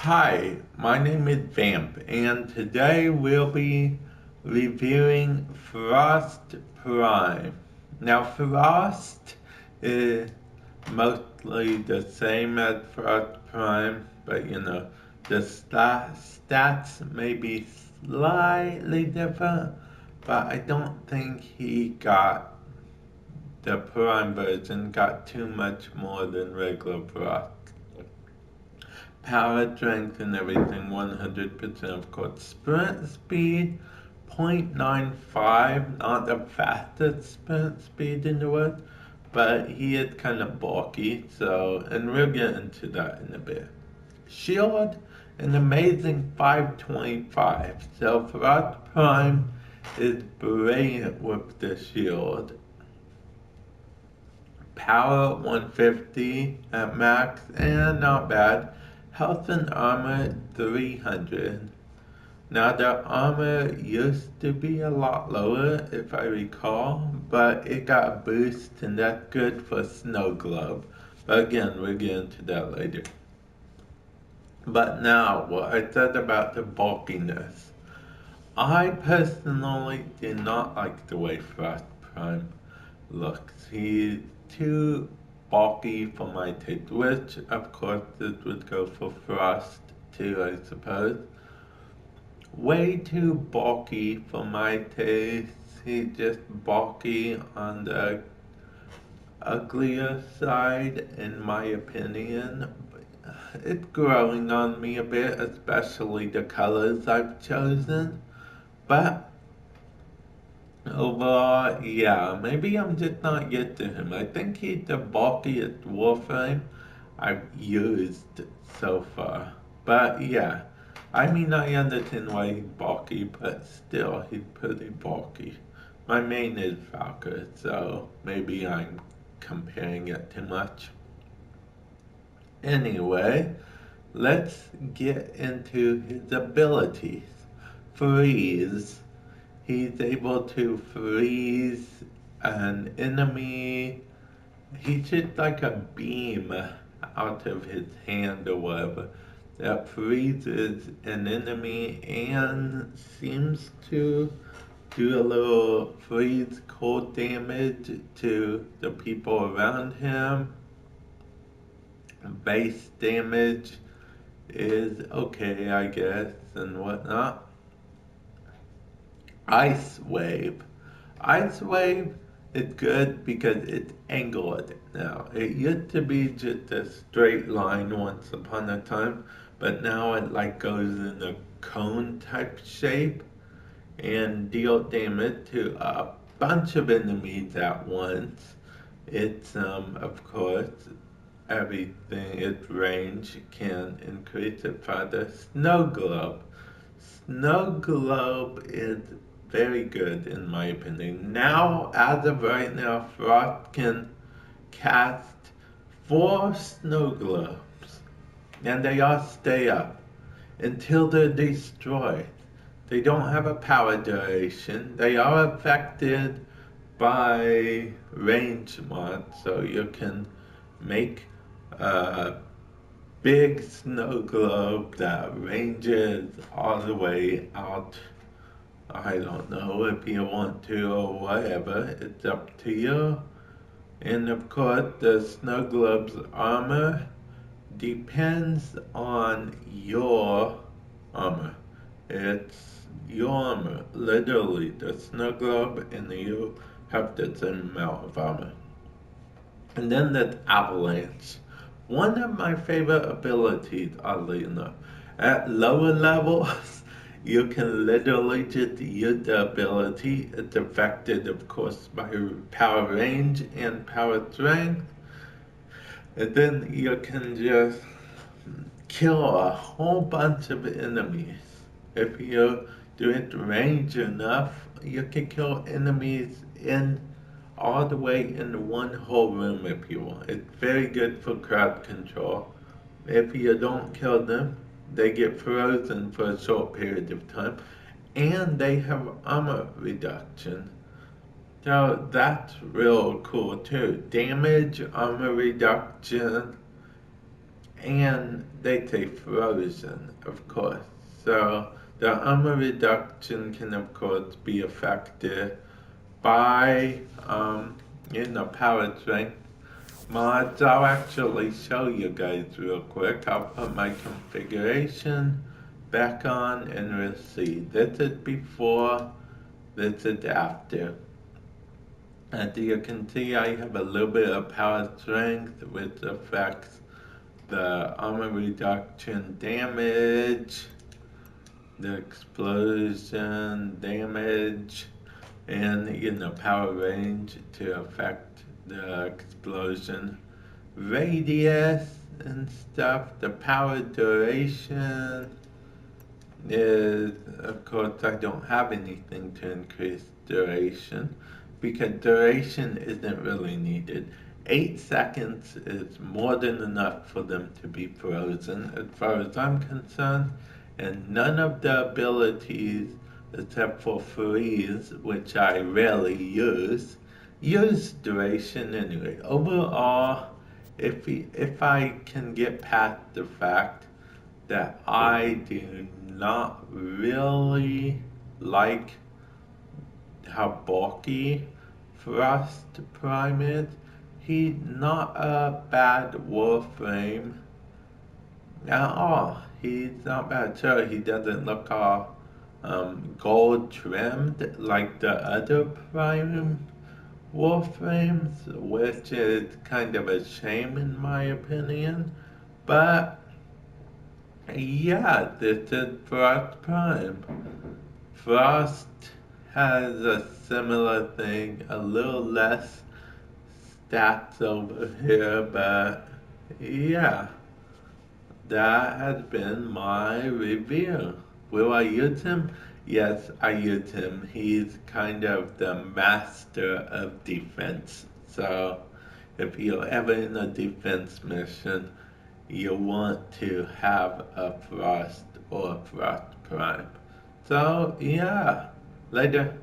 Hi, my name is Vamp, and today we'll be reviewing Frost Prime. Now, Frost is mostly the same as Frost Prime, but the stats may be slightly different, but I don't think the Prime version got too much more than regular Frost. Power, strength, and everything 100%, of course. Sprint speed 0.95, not the fastest sprint speed in the world, but he is kind of bulky, and we'll get into that in a bit. Shield, an amazing 525, so Frost Prime is brilliant with the shield. Power 150 at max, and not bad. Health and armor 300. Now the armor used to be a lot lower if I recall, but it got a boost and that's good for Snow Globe. But again, we'll get into that later. But now, what I said about the bulkiness. I personally do not like the way Frost Prime looks. He's too bulky for my taste, which of course this would go for Frost too, I suppose. Way too bulky for my taste. He's just bulky on the uglier side, in my opinion. It's growing on me a bit, especially the colors I've chosen. But overall, yeah, maybe I'm just not used to him. I think he's the bulkiest Warframe I've used so far. But yeah, I mean, I understand why he's bulky, but still, he's pretty bulky. My main is Valkyr, so maybe I'm comparing it too much. Anyway, let's get into his abilities. Freeze. He's able to freeze an enemy. He shoots like a beam out of his hand or whatever that freezes an enemy and seems to do a little freeze cold damage to the people around him. Base damage is okay, I guess, and whatnot. Ice Wave. Ice Wave is good because it's angled now. It used to be just a straight line once upon a time, but now it like goes in a cone type shape and deal damage to a bunch of enemies at once. It's of course everything its range can increase it further. Snow Globe. Snow Globe is very good in my opinion. Now, as of right now, Frost can cast 4 snow globes, and they all stay up until they're destroyed. They don't have a power duration. They are affected by range mods, so you can make a big snow globe that ranges all the way out. I don't know if you want to or whatever, it's up to you. And of course, the snow globe's armor depends on your armor. It's your armor, literally, the snow globe, and you have the same amount of armor. And then there's Avalanche. One of my favorite abilities, oddly enough. At lower levels, you can literally just use the ability. It's affected, of course, by power range and power strength. And then you can just kill a whole bunch of enemies. If you do it range enough, you can kill enemies in all the way in one whole room if you want. It's very good for crowd control. If you don't kill them, they get frozen for a short period of time, and they have armor reduction. So that's real cool too. Damage, armor reduction, and they say frozen, of course. So the armor reduction can, of course, be affected by, power strength mods. I'll actually show you guys real quick. I'll put my configuration back on and we'll see. This is before, this is after. As you can see, I have a little bit of power strength, which affects the armor reduction damage, the explosion damage, and power range to affect the explosion radius and stuff. The power duration is, of course, I don't have anything to increase duration because duration isn't really needed. 8 seconds is more than enough for them to be frozen, as far as I'm concerned, and none of the abilities, except for freeze, which I rarely use duration anyway. Overall, if I can get past the fact that I do not really like how bulky Frost Prime is. He's not a bad Warframe at all. He's not bad. Sure, he doesn't look all gold trimmed like the other Prime Warframes, which is kind of a shame in my opinion. But yeah, this is Frost Prime. Frost has a similar thing, a little less stats over here, but yeah, that has been my review. Will I use him? Yes, I use him. He's kind of the master of defense. So if you're ever in a defense mission, you want to have a Frost or Frost Prime. So yeah, later.